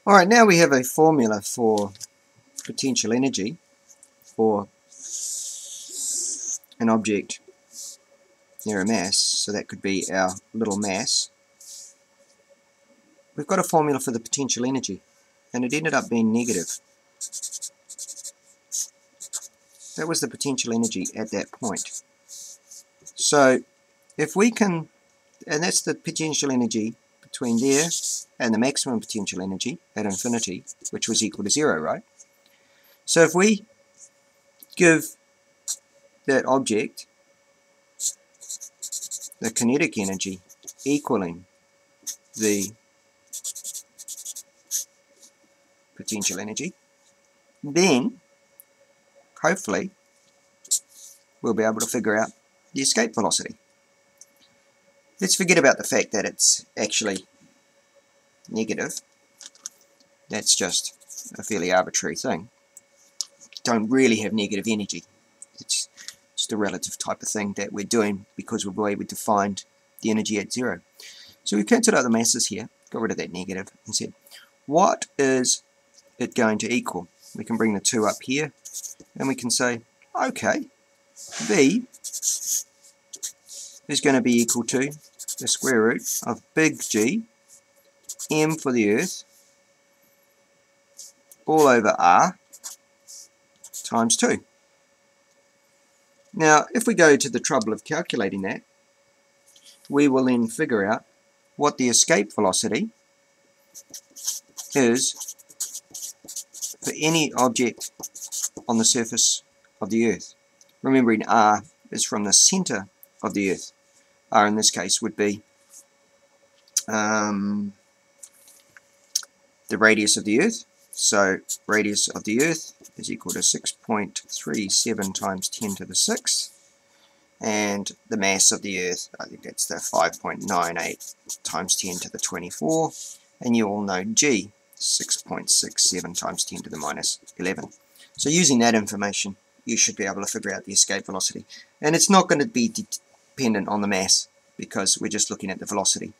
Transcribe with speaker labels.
Speaker 1: Alright, now we have a formula for potential energy for an object near a mass, so that could be our little mass. We've got a formula for the potential energy, and it ended up being negative. That was the potential energy at that point. So if we can, and that's the potential energy between there and the maximum potential energy at infinity, which was equal to 0, right? So if we give that object the kinetic energy equaling the potential energy, then hopefully we'll be able to figure out the escape velocity. Let's forget about the fact that it's actually negative. That's just a fairly arbitrary thing. Don't really have negative energy. It's just a relative type of thing that we're doing because we're able to find the energy at 0. So we've cancelled out the masses here, got rid of that negative, and said, what is it going to equal? We can bring the 2 up here, and we can say, okay, V is going to be equal to the square root of big G, M for the Earth, all over R, times 2. Now, if we go to the trouble of calculating that, we will then figure out what the escape velocity is for any object on the surface of the Earth. Remembering R is from the center of the Earth. R in this case would be the radius of the Earth. So radius of the Earth is equal to 6.37 times 10 to the 6. And the mass of the Earth, I think that's the 5.98 times 10 to the 24. And you all know G, 6.67 times 10 to the minus 11. So using that information, you should be able to figure out the escape velocity. And it's not going to be dependent on the mass, because we're just looking at the velocity.